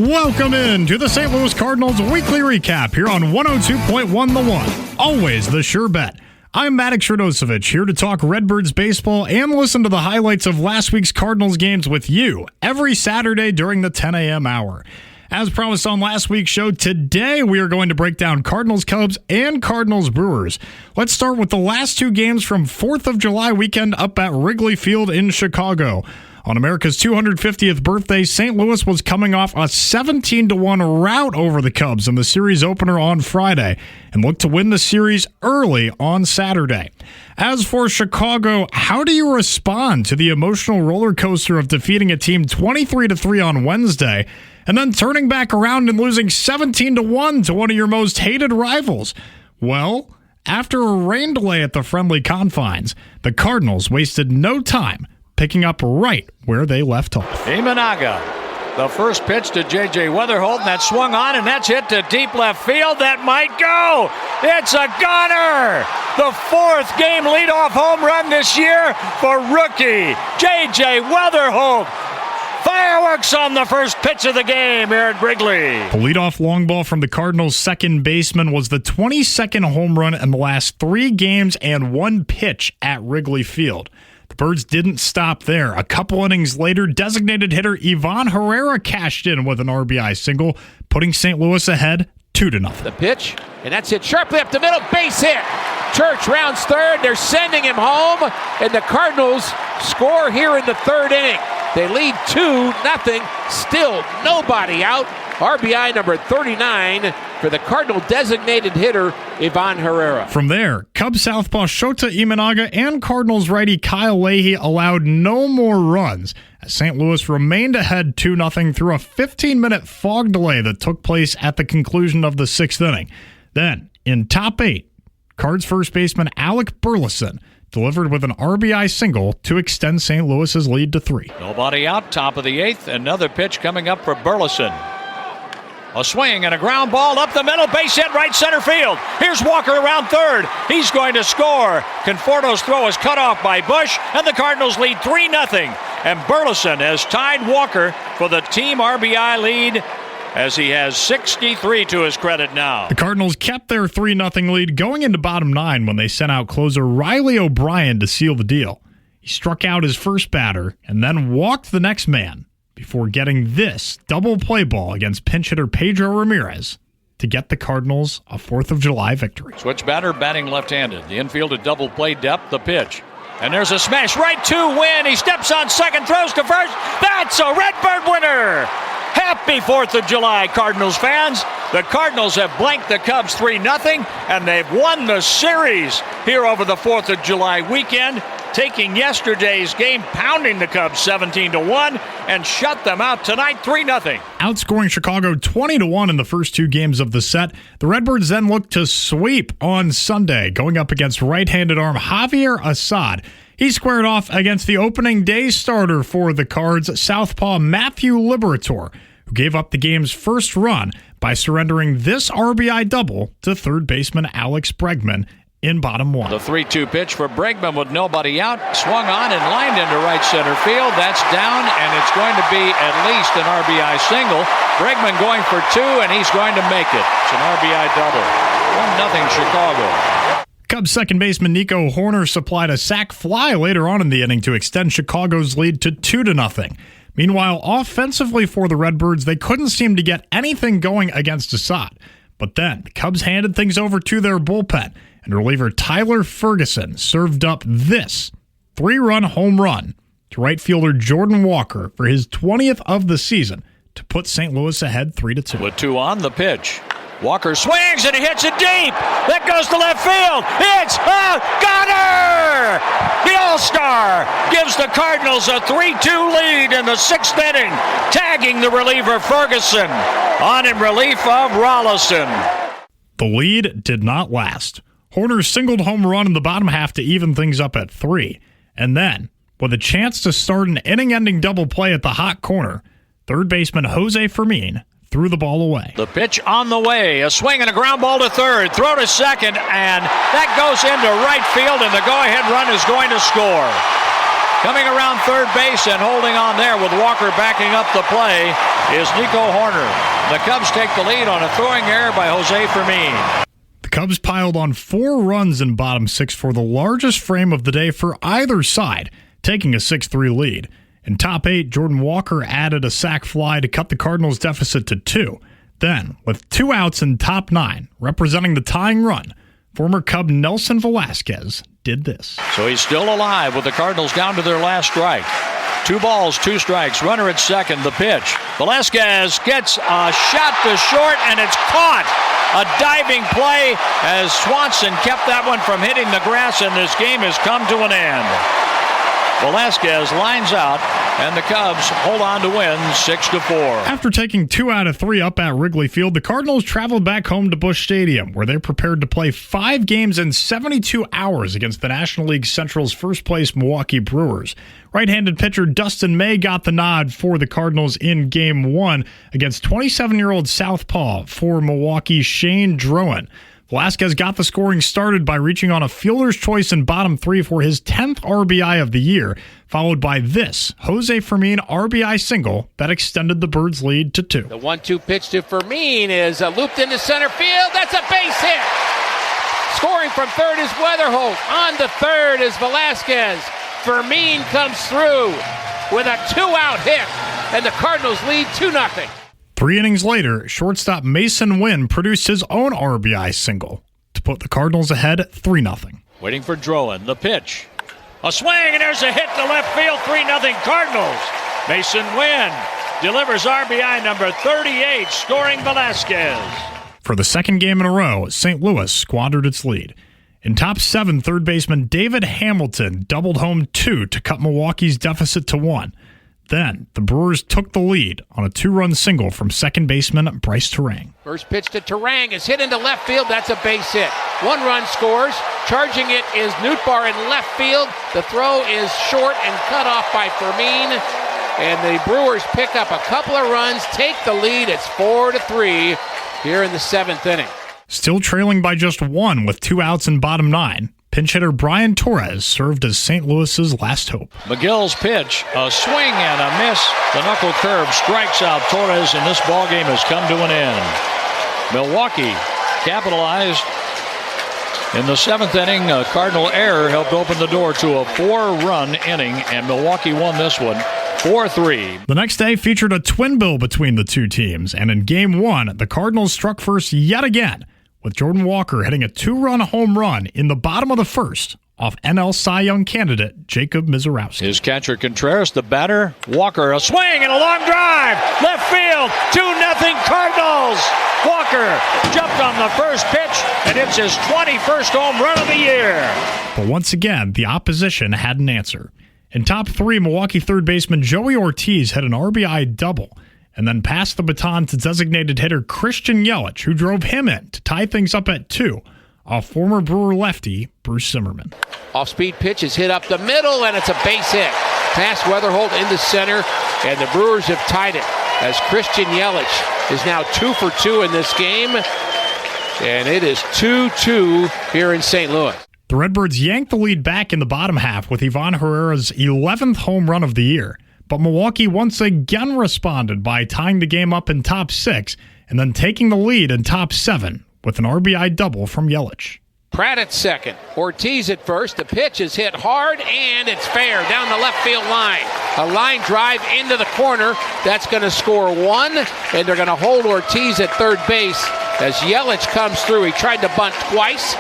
Welcome in to the St. Louis Cardinals Weekly Recap here on 102.1 The One. Always the sure bet. I'm Maddox Radosevich, here to talk Redbirds baseball and listen to the highlights of last week's Cardinals games with you every Saturday during the 10 a.m. hour. As promised on last week's show, today we are going to break down Cardinals Cubs and Cardinals Brewers. Let's start with the last two games from 4th of July weekend up at Wrigley Field in Chicago. On America's 250th birthday, St. Louis was coming off a 17-1 rout over the Cubs in the series opener on Friday and looked to win the series early on Saturday. As for Chicago, how do you respond to the emotional roller coaster of defeating a team 23-3 on Wednesday and then turning back around and losing 17-1 to one of your most hated rivals? Well, after a rain delay at the friendly confines, the Cardinals wasted no time picking up right where they left off. Imanaga, the first pitch to J.J. Weatherholt, and that swung on, and that's hit to deep left field. That might go. It's a gunner. The fourth game leadoff home run this year for rookie J.J. Weatherholt. Fireworks on the first pitch of the game here at Wrigley. The leadoff long ball from the Cardinals' second baseman was the 22nd home run in the last 3 games and 1 pitch at Wrigley Field. The Birds didn't stop there. A couple innings later, designated hitter Ivan Herrera cashed in with an RBI single, putting St. Louis ahead 2-0. The pitch, and that's hit sharply up the middle, base hit. Church rounds third, they're sending him home, and the Cardinals score here in the third inning. They lead 2-0, still nobody out. RBI number 39 for the Cardinal designated hitter, Ivan Herrera. From there, Cubs southpaw Shota Imanaga and Cardinals righty Kyle Leahy allowed no more runs as St. Louis remained ahead 2-0 through a 15-minute fog delay that took place at the conclusion of the 6th inning. Then, in top 8, Cards first baseman Alec Burleson delivered with an RBI single to extend St. Louis's lead to 3. Nobody out, top of the 8th. Another pitch coming up for Burleson. A swing and a ground ball up the middle, base hit right center field. Here's Walker around third. He's going to score. Conforto's throw is cut off by Bush, and the Cardinals lead 3-0. And Burleson has tied Walker for the team RBI lead as he has 63 to his credit now. The Cardinals kept their 3-0 lead going into bottom 9 when they sent out closer Riley O'Brien to seal the deal. He struck out his first batter and then walked the next man before getting this double play ball against pinch hitter Pedro Ramirez to get the Cardinals a 4th of July victory. Switch batter batting left-handed. The infield at double play depth, the pitch. And there's a smash right to Wynn. He steps on second, throws to first. That's a Redbird winner! Happy 4th of July, Cardinals fans. The Cardinals have blanked the Cubs 3-0, and they've won the series here over the 4th of July weekend, taking yesterday's game, pounding the Cubs 17-1, and shut them out tonight 3-0. Outscoring Chicago 20-1 in the first 2 games of the set, the Redbirds then looked to sweep on Sunday, going up against right-handed arm Javier Assad. He squared off against the opening day starter for the Cards, southpaw Matthew Liberator, who gave up the game's first run by surrendering this RBI double to third baseman Alex Bregman in bottom 1. The 3-2 pitch for Bregman with nobody out, swung on and lined into right center field. That's down, and it's going to be at least an RBI single. Bregman going for 2, and he's going to make it. It's an RBI double. 1-0 Chicago. Cubs second baseman Nico Horner supplied a sac fly later on in the inning to extend Chicago's lead to 2-0. Meanwhile, offensively for the Redbirds, they couldn't seem to get anything going against Assad. But then, the Cubs handed things over to their bullpen, and reliever Tyler Ferguson served up this 3-run home run to right fielder Jordan Walker for his 20th of the season to put St. Louis ahead 3-2. With 2 on, the pitch. Walker swings and he hits it deep. That goes to left field. It's a gunner! The All-Star gives the Cardinals a 3-2 lead in the 6th inning, tagging the reliever Ferguson on in relief of Rollison. The lead did not last. Horner singled home run in the bottom half to even things up at 3. And then, with a chance to start an inning-ending double play at the hot corner, third baseman Jose Fermin threw the ball away. The pitch on the way, a swing and a ground ball to third, throw to second, and that goes into right field, and the go-ahead run is going to score. Coming around third base and holding on there with Walker backing up the play is Nico Horner. The Cubs take the lead on a throwing error by Jose Fermin. The Cubs piled on 4 runs in bottom 6 for the largest frame of the day for either side, taking a 6-3 lead. In top 8, Jordan Walker added a sac fly to cut the Cardinals' deficit to 2. Then, with 2 outs in top 9, representing the tying run, former Cub Nelson Velasquez did this. So he's still alive with the Cardinals down to their last strike. 2 balls, 2 strikes, runner at second, the pitch. Velasquez gets a shot to short, and it's caught. A diving play as Swanson kept that one from hitting the grass, and this game has come to an end. Velasquez lines out, and the Cubs hold on to win 6-4. After taking 2 out of 3 up at Wrigley Field, the Cardinals traveled back home to Busch Stadium, where they prepared to play 5 games in 72 hours against the National League Central's first-place Milwaukee Brewers. Right-handed pitcher Dustin May got the nod for the Cardinals in Game 1 against 27-year-old southpaw for Milwaukee Shane Drowan. Velasquez got the scoring started by reaching on a fielder's choice in bottom 3 for his 10th RBI of the year, followed by this Jose Fermin RBI single that extended the Birds' lead to 2. The 1-2 pitch to Fermin is looped into center field. That's a base hit. Scoring from third is Weatherholt. On to third is Velasquez. Fermin comes through with a 2-out hit, and the Cardinals lead 2-0. 3 innings later, shortstop Mason Wynn produced his own RBI single to put the Cardinals ahead 3-0. Waiting for Drowan, the pitch. A swing, and there's a hit to left field, 3-0 Cardinals. Mason Wynn delivers RBI number 38, scoring Velasquez. For the second game in a row, St. Louis squandered its lead. In top 7, third baseman David Hamilton doubled home 2 to cut Milwaukee's deficit to 1. Then, the Brewers took the lead on a 2-run single from second baseman Bryce Terang. First pitch to Terang is hit into left field. That's a base hit. 1 run scores. Charging it is Nootbaar in left field. The throw is short and cut off by Fermin. And the Brewers pick up a couple of runs, take the lead. It's 4-3 here in the 7th inning. Still trailing by just 1 with 2 outs in bottom 9. Pinch hitter Brian Torres served as St. Louis's last hope. McGill's pitch, a swing and a miss. The knuckle curve strikes out Torres, and this ballgame has come to an end. Milwaukee capitalized in the 7th inning. A Cardinal error helped open the door to a 4-run inning, and Milwaukee won this one 4-3. The next day featured a twin bill between the two teams, and in Game 1, the Cardinals struck first yet again, with Jordan Walker hitting a 2-run home run in the bottom of the first off NL Cy Young candidate Jacob Mizorowski. His catcher Contreras, the batter, Walker, a swing and a long drive, left field, 2-0 Cardinals. Walker jumped on the first pitch, and it's his 21st home run of the year. But once again, the opposition had an answer. In top 3, Milwaukee third baseman Joey Ortiz had an RBI double, and then passed the baton to designated hitter Christian Yelich, who drove him in to tie things up at 2, off former Brewer lefty Bruce Zimmerman. Off-speed pitch is hit up the middle, and it's a base hit. Past Weatherholt into center, and the Brewers have tied it as Christian Yelich is now 2 for 2 in this game, and it is 2-2 here in St. Louis. The Redbirds yanked the lead back in the bottom half with Ivan Herrera's 11th home run of the year. But Milwaukee once again responded by tying the game up in top 6 and then taking the lead in top 7 with an RBI double from Yelich. Pratt at second. Ortiz at first. The pitch is hit hard, and it's fair down the left field line. A line drive into the corner. That's going to score 1, and they're going to hold Ortiz at third base as Yelich comes through. He tried to bunt twice,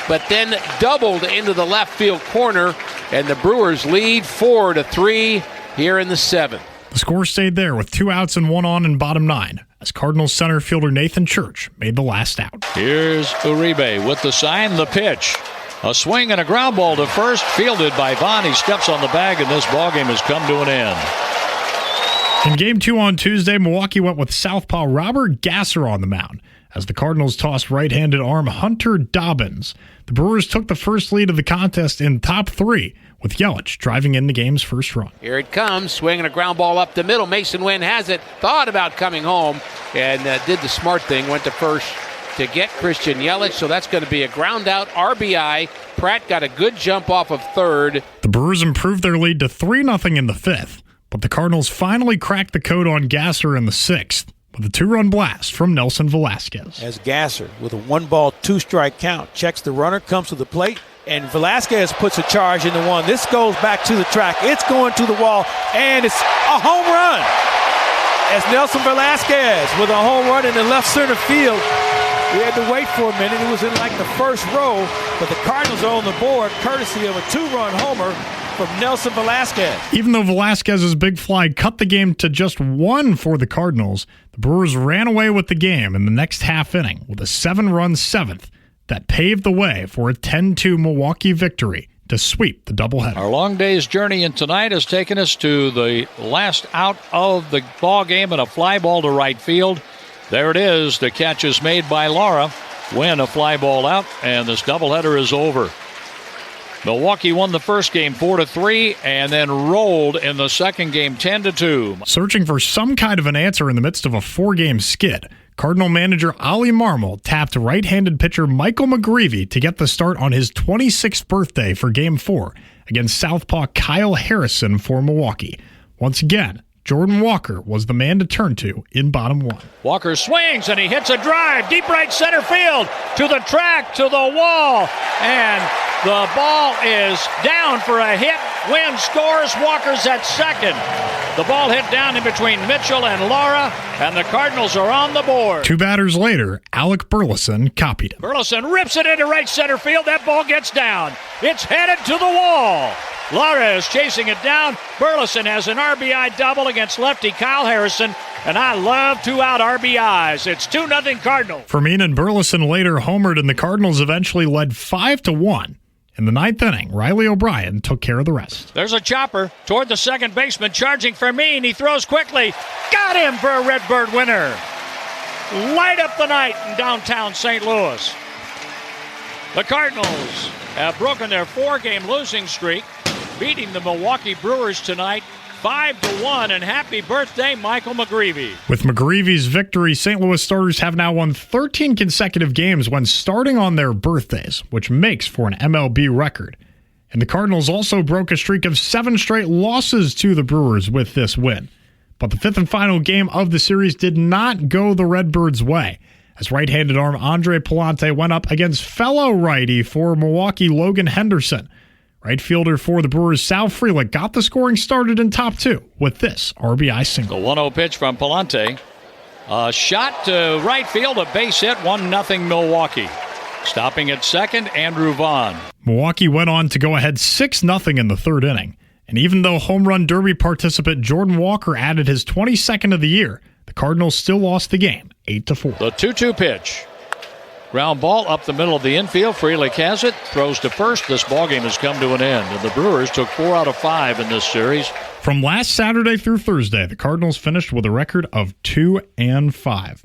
but then doubled into the left field corner, and the Brewers lead 4-3 here in the 7th. The score stayed there with 2 outs and 1 on in bottom 9 as Cardinals center fielder Nathan Church made the last out. Here's Uribe with the sign, the pitch. A swing and a ground ball to first, fielded by Vaughn. He steps on the bag, and this ballgame has come to an end. In Game 2 on Tuesday, Milwaukee went with southpaw Robert Gasser on the mound as the Cardinals tossed right-handed arm Hunter Dobbins. The Brewers took the first lead of the contest in top 3, with Yelich driving in the game's first run. Here it comes, swinging a ground ball up the middle. Mason Wynn has it, thought about coming home, and did the smart thing, went to first to get Christian Yelich. So that's going to be a ground out RBI Pratt got a good jump off of third. The Brewers improved their lead to 3-0 in the fifth, but the Cardinals finally cracked the code on Gasser in the sixth with a 2-run blast from Nelson Velasquez. As Gasser, with a 1-ball, 2-strike count, checks the runner, comes to the plate, and Velasquez puts a charge into one. This goes back to the track. It's going to the wall, and it's a home run. As Nelson Velasquez with a home run in the left center field. We had to wait for a minute. It was in like the first row, but the Cardinals are on the board courtesy of a 2-run homer from Nelson Velasquez. Even though Velasquez's big fly cut the game to just 1 for the Cardinals, the Brewers ran away with the game in the next half inning with a 7-run seventh that paved the way for a 10-2 Milwaukee victory to sweep the doubleheader. Our long day's journey in tonight has taken us to the last out of the ball game and a fly ball to right field. There it is. The catch is made by Lara. Win a fly ball out, and this doubleheader is over. Milwaukee won the first game 4-3 and then rolled in the second game 10-2. Searching for some kind of an answer in the midst of a 4-game skid, Cardinal manager Ollie Marmol tapped right-handed pitcher Michael McGreevy to get the start on his 26th birthday for Game 4 against southpaw Kyle Harrison for Milwaukee. Once again, Jordan Walker was the man to turn to in bottom 1. Walker swings and he hits a drive deep right center field to the track, to the wall, and the ball is down for a hit. Wynn scores. Walker's at second. The ball hit down in between Mitchell and Lara, and the Cardinals are on the board. 2 batters later, Alec Burleson copied him. Burleson rips it into right center field. That ball gets down. It's headed to the wall. Lara is chasing it down. Burleson has an RBI double against lefty Kyle Harrison, and I love 2-out RBIs. It's 2-0 Cardinals. Fermin and Burleson later homered, and the Cardinals eventually led 5-1. In the ninth inning, Riley O'Brien took care of the rest. There's a chopper toward the second baseman, charging Fermin. He throws quickly. Got him for a Redbird winner. Light up the night in downtown St. Louis. The Cardinals have broken their 4-game losing streak, beating the Milwaukee Brewers tonight 5-1, and happy birthday, Michael McGreevy. With McGreevy's victory, St. Louis starters have now won 13 consecutive games when starting on their birthdays, which makes for an MLB record. And the Cardinals also broke a streak of 7 straight losses to the Brewers with this win. But the 5th and final game of the series did not go the Redbirds' way, as right-handed arm Andre Pallante went up against fellow righty for Milwaukee Logan Henderson. Right fielder for the Brewers, Sal Frelick, got the scoring started in top 2 with this RBI single. The 1-0 pitch from Pallante. A shot to right field, a base hit, 1-0 Milwaukee. Stopping at second, Andrew Vaughn. Milwaukee went on to go ahead 6-0 in the third inning. And even though home run derby participant Jordan Walker added his 22nd of the year, the Cardinals still lost the game 8-4. The 2-2 pitch. Ground ball up the middle of the infield. Frelick has it. Throws to first. This ballgame has come to an end. And the Brewers took 4 out of 5 in this series. From last Saturday through Thursday, the Cardinals finished with a record of 2-5.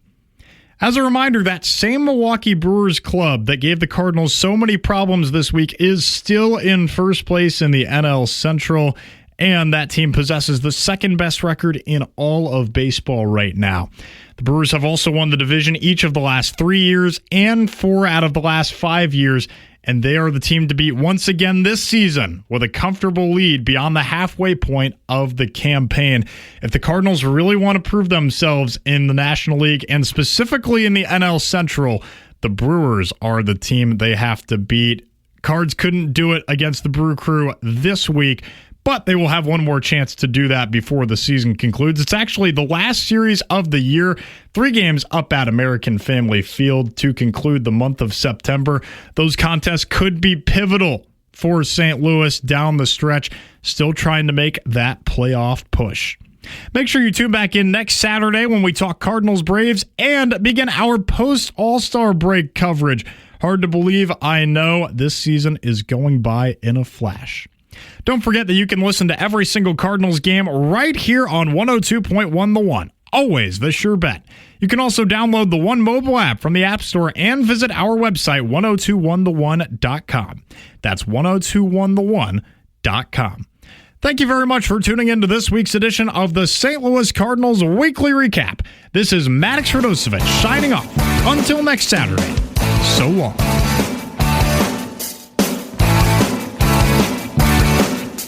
As a reminder, that same Milwaukee Brewers club that gave the Cardinals so many problems this week is still in first place in the NL Central, and that team possesses the second best record in all of baseball right now. The Brewers have also won the division each of the last 3 years and 4 out of the last 5 years, and they are the team to beat once again this season with a comfortable lead beyond the halfway point of the campaign. If the Cardinals really want to prove themselves in the National League and specifically in the NL Central, the Brewers are the team they have to beat. Cards couldn't do it against the Brew Crew this week, but they will have one more chance to do that before the season concludes. It's actually the last series of the year, 3 games up at American Family Field to conclude the month of September. Those contests could be pivotal for St. Louis down the stretch, still trying to make that playoff push. Make sure you tune back in next Saturday when we talk Cardinals Braves and begin our post-All-Star break coverage. Hard to believe, I know, this season is going by in a flash. Don't forget that you can listen to every single Cardinals game right here on 102.1 The One. Always the sure bet. You can also download the One mobile app from the App Store and visit our website, 1021theone.com. That's 1021theone.com. Thank you very much for tuning in to this week's edition of the St. Louis Cardinals Weekly Recap. This is Maddox Radosevic signing off. Until next Saturday, so long.